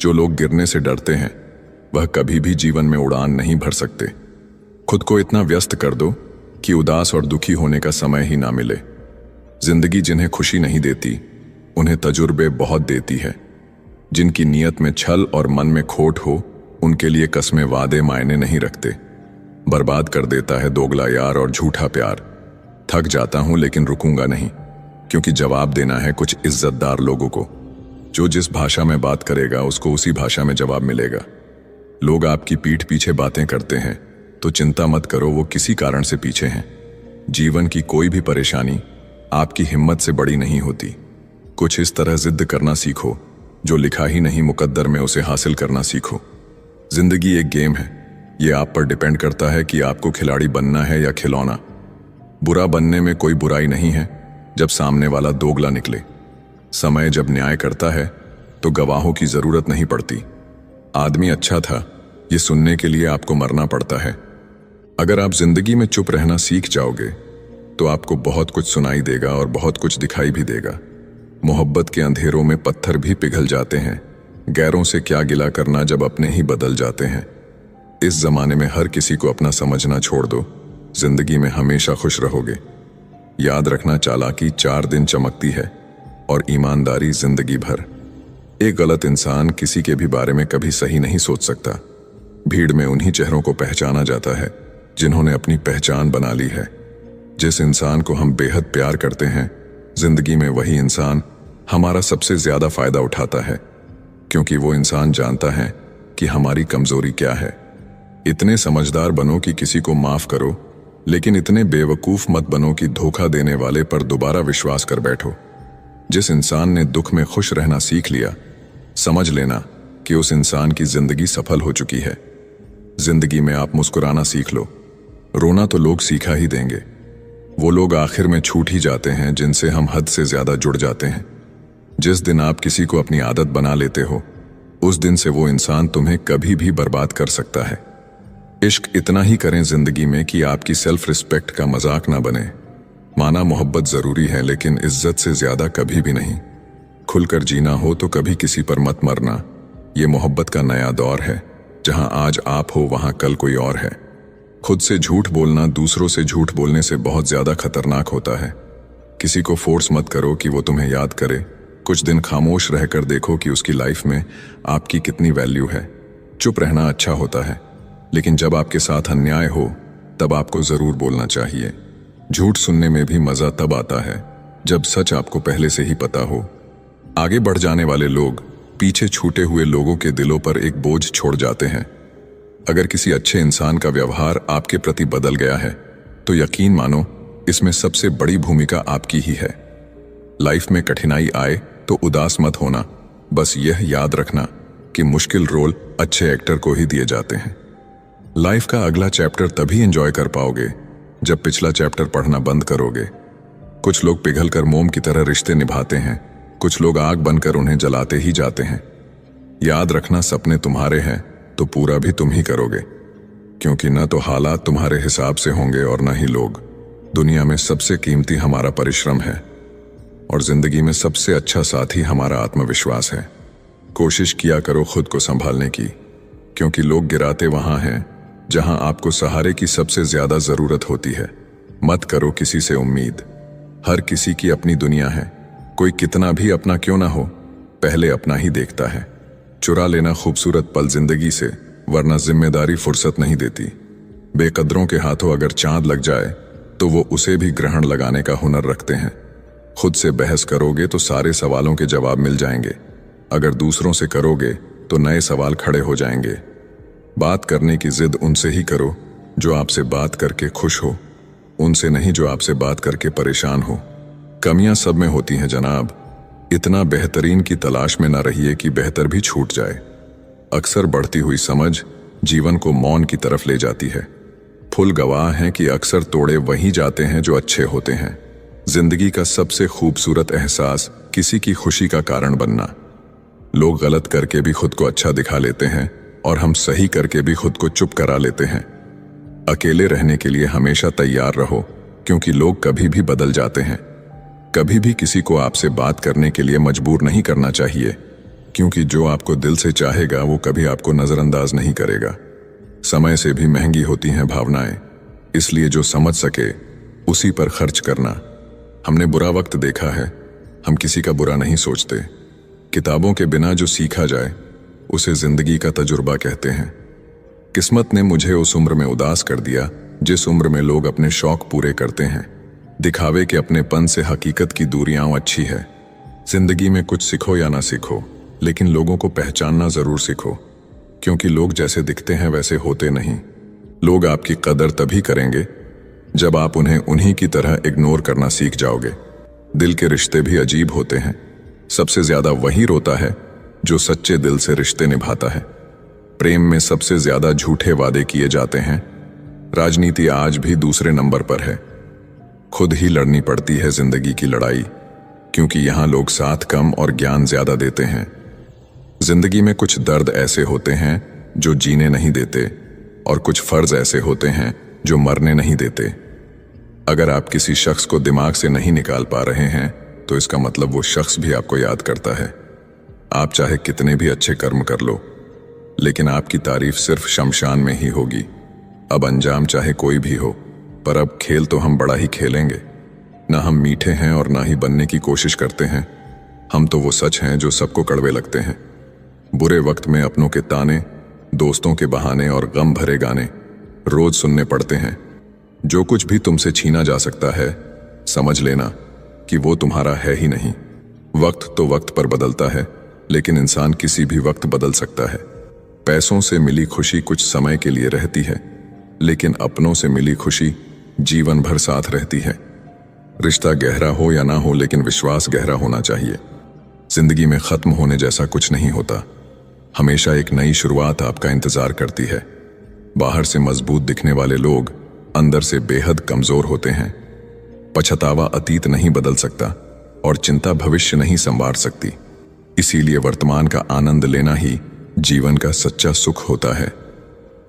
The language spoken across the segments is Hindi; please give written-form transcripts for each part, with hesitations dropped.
जो लोग गिरने से डरते हैं वह कभी भी जीवन में उड़ान नहीं भर सकते। खुद को इतना व्यस्त कर दो कि उदास और दुखी होने का समय ही ना मिले। जिंदगी जिन्हें खुशी नहीं देती उन्हें तजुर्बे बहुत देती है। जिनकी नीयत में छल और मन में खोट हो उनके लिए कस्में वादे मायने नहीं रखते। बर्बाद कर देता है दोगला यार और झूठा प्यार। थक जाता हूं लेकिन रुकूंगा नहीं, क्योंकि जवाब देना है कुछ इज्जतदार लोगों को। जो जिस भाषा में बात करेगा उसको उसी भाषा में जवाब मिलेगा। लोग आपकी पीठ पीछे बातें करते हैं तो चिंता मत करो, वो किसी कारण से पीछे हैं। जीवन की कोई भी परेशानी आपकी हिम्मत से बड़ी नहीं होती। कुछ इस तरह जिद करना सीखो, जो लिखा ही नहीं मुकद्दर में उसे हासिल करना सीखो। जिंदगी एक गेम है, ये आप पर डिपेंड करता है कि आपको खिलाड़ी बनना है या खिलौना। बुरा बनने में कोई बुराई नहीं है जब सामने वाला दोगला निकले। समय जब न्याय करता है तो गवाहों की जरूरत नहीं पड़ती। आदमी अच्छा था ये सुनने के लिए आपको मरना पड़ता है। अगर आप जिंदगी में चुप रहना सीख जाओगे तो आपको बहुत कुछ सुनाई देगा और बहुत कुछ दिखाई भी देगा। मोहब्बत के अंधेरों में पत्थर भी पिघल जाते हैं। गैरों से क्या गिला करना जब अपने ही बदल जाते हैं। इस जमाने में हर किसी को अपना समझना छोड़ दो, जिंदगी में हमेशा खुश रहोगे। याद रखना, चालाकी 4 दिन चमकती है और ईमानदारी जिंदगी भर। एक गलत इंसान किसी के भी बारे में कभी सही नहीं सोच सकता। भीड़ में उन्हीं चेहरों को पहचाना जाता है जिन्होंने अपनी पहचान बना ली है। जिस इंसान को हम बेहद प्यार करते हैं, जिंदगी में वही इंसान हमारा सबसे ज्यादा फायदा उठाता है, क्योंकि वो इंसान जानता है कि हमारी कमजोरी क्या है। इतने समझदार बनो कि किसी को माफ करो, लेकिन इतने बेवकूफ मत बनो कि धोखा देने वाले पर दोबारा विश्वास कर बैठो। जिस इंसान ने दुख में खुश रहना सीख लिया, समझ लेना कि उस इंसान की जिंदगी सफल हो चुकी है। जिंदगी में आप मुस्कुराना सीख लो, रोना तो लोग सीखा ही देंगे। वो लोग आखिर में छूट ही जाते हैं जिनसे हम हद से ज्यादा जुड़ जाते हैं। जिस दिन आप किसी को अपनी आदत बना लेते हो, उस दिन से वो इंसान तुम्हें कभी भी बर्बाद कर सकता है। इश्क इतना ही करें जिंदगी में कि आपकी सेल्फ रिस्पेक्ट का मजाक ना बने। माना मोहब्बत जरूरी है, लेकिन इज्जत से ज्यादा कभी भी नहीं। खुलकर जीना हो तो कभी किसी पर मत मरना। ये मोहब्बत का नया दौर है, जहां आज आप हो वहां कल कोई और है। खुद से झूठ बोलना दूसरों से झूठ बोलने से बहुत ज्यादा खतरनाक होता है। किसी को फोर्स मत करो कि वो तुम्हें याद करे। कुछ दिन खामोश रहकर देखो कि उसकी लाइफ में आपकी कितनी वैल्यू है। चुप रहना अच्छा होता है, लेकिन जब आपके साथ अन्याय हो तब आपको जरूर बोलना चाहिए। झूठ सुनने में भी मजा तब आता है जब सच आपको पहले से ही पता हो। आगे बढ़ जाने वाले लोग पीछे छूटे हुए लोगों के दिलों पर एक बोझ छोड़ जाते हैं। अगर किसी अच्छे इंसान का व्यवहार आपके प्रति बदल गया है तो यकीन मानो इसमें सबसे बड़ी भूमिका आपकी ही है। लाइफ में कठिनाई आए तो उदास मत होना, बस यह याद रखना कि मुश्किल रोल अच्छे एक्टर को ही दिए जाते हैं। लाइफ का अगला चैप्टर तभी एंजॉय कर पाओगे जब पिछला चैप्टर पढ़ना बंद करोगे। कुछ लोग पिघलकर मोम की तरह रिश्ते निभाते हैं, कुछ लोग आग बनकर उन्हें जलाते ही जाते हैं। याद रखना, सपने तुम्हारे हैं तो पूरा भी तुम ही करोगे, क्योंकि न तो हालात तुम्हारे हिसाब से होंगे और न ही लोग। दुनिया में सबसे कीमती हमारा परिश्रम है और जिंदगी में सबसे अच्छा साथी हमारा आत्मविश्वास है। कोशिश किया करो खुद को संभालने की, क्योंकि लोग गिराते वहां हैं जहां आपको सहारे की सबसे ज्यादा जरूरत होती है। मत करो किसी से उम्मीद। हर किसी की अपनी दुनिया है। कोई कितना भी अपना क्यों ना हो, पहले अपना ही देखता है। चुरा लेना खूबसूरत पल जिंदगी से, वरना जिम्मेदारी फुर्सत नहीं देती। बेकदरों के हाथों अगर चांद लग जाए तो वो उसे भी ग्रहण लगाने का हुनर रखते हैं। खुद से बहस करोगे तो सारे सवालों के जवाब मिल जाएंगे। अगर दूसरों से करोगे तो नए सवाल खड़े हो जाएंगे। बात करने की जिद उनसे ही करो जो आपसे बात करके खुश हो, उनसे नहीं जो आपसे बात करके परेशान हो। कमियां सब में होती हैं जनाब, इतना बेहतरीन की तलाश में न रहिए कि बेहतर भी छूट जाए। अक्सर बढ़ती हुई समझ जीवन को मौन की तरफ ले जाती है। फुल गवाह हैं कि अक्सर तोड़े वहीं जाते हैं जो अच्छे होते हैं। जिंदगी का सबसे खूबसूरत एहसास किसी की खुशी का कारण बनना। लोग गलत करके भी खुद को अच्छा दिखा लेते हैं और हम सही करके भी खुद को चुप करा लेते हैं। अकेले रहने के लिए हमेशा तैयार रहो, क्योंकि लोग कभी भी बदल जाते हैं। कभी भी किसी को आपसे बात करने के लिए मजबूर नहीं करना चाहिए। क्योंकि जो आपको दिल से चाहेगा वो कभी आपको नजरअंदाज नहीं करेगा। समय से भी महंगी होती हैं भावनाएं, इसलिए जो समझ सके उसी पर खर्च करना। हमने बुरा वक्त देखा है, हम किसी का बुरा नहीं सोचते। किताबों के बिना जो सीखा जाए उसे जिंदगी का तजुर्बा कहते हैं। किस्मत ने मुझे उस उम्र में उदास कर दिया जिस उम्र में लोग अपने शौक पूरे करते हैं। दिखावे के अपनेपन से हकीकत की दूरियां अच्छी है। जिंदगी में कुछ सीखो या ना सीखो, लेकिन लोगों को पहचानना जरूर सीखो, क्योंकि लोग जैसे दिखते हैं वैसे होते नहीं। लोग आपकी कदर तभी करेंगे जब आप उन्हें उन्हीं की तरह इग्नोर करना सीख जाओगे। दिल के रिश्ते भी अजीब होते हैं। सबसे ज्यादा वही रोता है जो सच्चे दिल से रिश्ते निभाता है। प्रेम में सबसे ज्यादा झूठे वादे किए जाते हैं। राजनीति आज भी दूसरे नंबर पर है। खुद ही लड़नी पड़ती है जिंदगी की लड़ाई, क्योंकि यहां लोग साथ कम और ज्ञान ज्यादा देते हैं। जिंदगी में कुछ दर्द ऐसे होते हैं जो जीने नहीं देते, और कुछ फर्ज ऐसे होते हैं जो मरने नहीं देते। अगर आप किसी शख्स को दिमाग से नहीं निकाल पा रहे हैं तो इसका मतलब वो शख्स भी आपको याद करता है। आप चाहे कितने भी अच्छे कर्म कर लो, लेकिन आपकी तारीफ सिर्फ शमशान में ही होगी। अब अंजाम चाहे कोई भी हो, पर अब खेल तो हम बड़ा ही खेलेंगे। ना हम मीठे हैं और ना ही बनने की कोशिश करते हैं। हम तो वो सच हैं जो सबको कड़वे लगते हैं। बुरे वक्त में अपनों के ताने, दोस्तों के बहाने और गम भरे गाने रोज सुनने पड़ते हैं। जो कुछ भी तुमसे छीना जा सकता है, समझ लेना कि वो तुम्हारा है ही नहीं। वक्त तो वक्त पर बदलता है, लेकिन इंसान किसी भी वक्त बदल सकता है। पैसों से मिली खुशी कुछ समय के लिए रहती है, लेकिन अपनों से मिली खुशी जीवन भर साथ रहती है। रिश्ता गहरा हो या ना हो, लेकिन विश्वास गहरा होना चाहिए। जिंदगी में खत्म होने जैसा कुछ नहीं होता। हमेशा एक नई शुरुआत आपका इंतजार करती है। बाहर से मजबूत दिखने वाले लोग अंदर से बेहद कमजोर होते हैं। पछतावा अतीत नहीं बदल सकता और चिंता भविष्य नहीं संवार सकती। इसीलिए वर्तमान का आनंद लेना ही जीवन का सच्चा सुख होता है।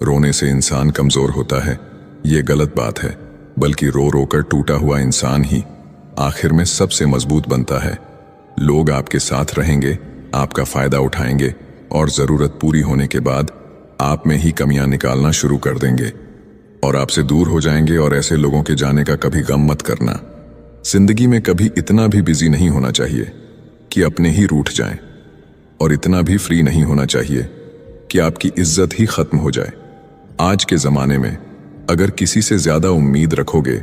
रोने से इंसान कमजोर होता है, ये गलत बात है, बल्कि रो रो कर टूटा हुआ इंसान ही आखिर में सबसे मजबूत बनता है। लोग आपके साथ रहेंगे, आपका फायदा उठाएंगे और जरूरत पूरी होने के बाद आप में ही कमियां निकालना शुरू कर देंगे और आपसे दूर हो जाएंगे। और ऐसे लोगों के जाने का कभी गम मत करना। जिंदगी में कभी इतना भी बिजी नहीं होना चाहिए कि अपने ही रूठ जाएं, और इतना भी फ्री नहीं होना चाहिए कि आपकी इज्जत ही खत्म हो जाए। आज के जमाने में अगर किसी से ज्यादा उम्मीद रखोगे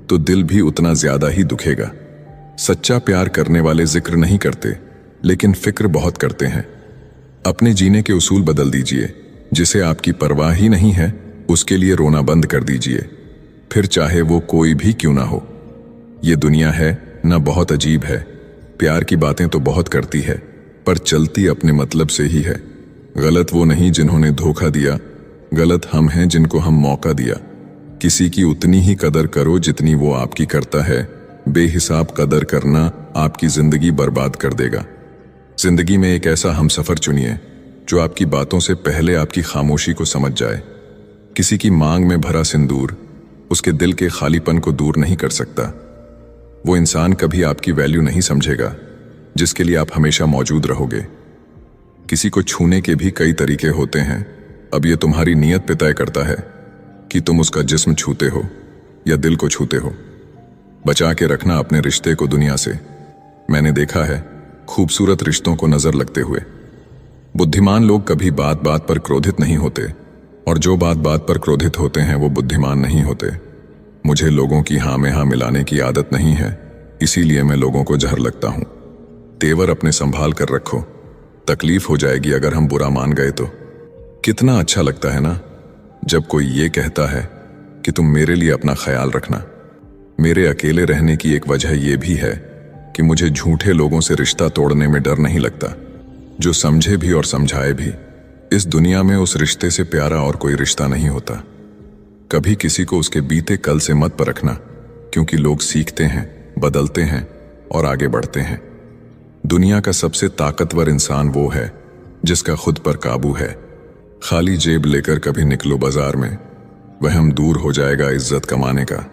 तो दिल भी उतना ज्यादा ही दुखेगा। सच्चा प्यार करने वाले जिक्र नहीं करते, लेकिन फिक्र बहुत करते हैं। अपने जीने के उसूल बदल दीजिए। जिसे आपकी परवाह ही नहीं है उसके लिए रोना बंद कर दीजिए, फिर चाहे वो कोई भी क्यों ना हो। ये दुनिया है ना बहुत अजीब है। प्यार की बातें तो बहुत करती है, पर चलती अपने मतलब से ही है। गलत वो नहीं जिन्होंने धोखा दिया, गलत हम हैं जिनको हम मौका दिया। किसी की उतनी ही कदर करो जितनी वो आपकी करता है। बेहिसाब कदर करना आपकी जिंदगी बर्बाद कर देगा। जिंदगी में एक ऐसा हमसफर चुनिए जो आपकी बातों से पहले आपकी खामोशी को समझ जाए। किसी की मांग में भरा सिंदूर उसके दिल के खालीपन को दूर नहीं कर सकता। वो इंसान कभी आपकी वैल्यू नहीं समझेगा जिसके लिए आप हमेशा मौजूद रहोगे। किसी को छूने के भी कई तरीके होते हैं। अब ये तुम्हारी नीयत पे तय करता है कि तुम उसका जिस्म छूते हो या दिल को छूते हो। बचा के रखना अपने रिश्ते को दुनिया से। मैंने देखा है खूबसूरत रिश्तों को नजर लगते हुए। बुद्धिमान लोग कभी बात बात पर क्रोधित नहीं होते, और जो बात बात पर क्रोधित होते हैं वो बुद्धिमान नहीं होते। मुझे लोगों की हाँ में हाँ मिलाने की आदत नहीं है, इसीलिए मैं लोगों को जहर लगता हूं। तेवर अपने संभाल कर रखो, तकलीफ हो जाएगी अगर हम बुरा मान गए तो। कितना अच्छा लगता है ना जब कोई ये कहता है कि तुम मेरे लिए अपना ख्याल रखना। मेरे अकेले रहने की एक वजह यह भी है कि मुझे झूठे लोगों से रिश्ता तोड़ने में डर नहीं लगता। जो समझे भी और समझाए भी, इस दुनिया में उस रिश्ते से प्यारा और कोई रिश्ता नहीं होता। कभी किसी को उसके बीते कल से मत परखना, क्योंकि लोग सीखते हैं, बदलते हैं और आगे बढ़ते हैं। दुनिया का सबसे ताकतवर इंसान वो है जिसका खुद पर काबू है। खाली जेब लेकर कभी निकलो बाजार में, वहम दूर हो जाएगा इज्जत कमाने का।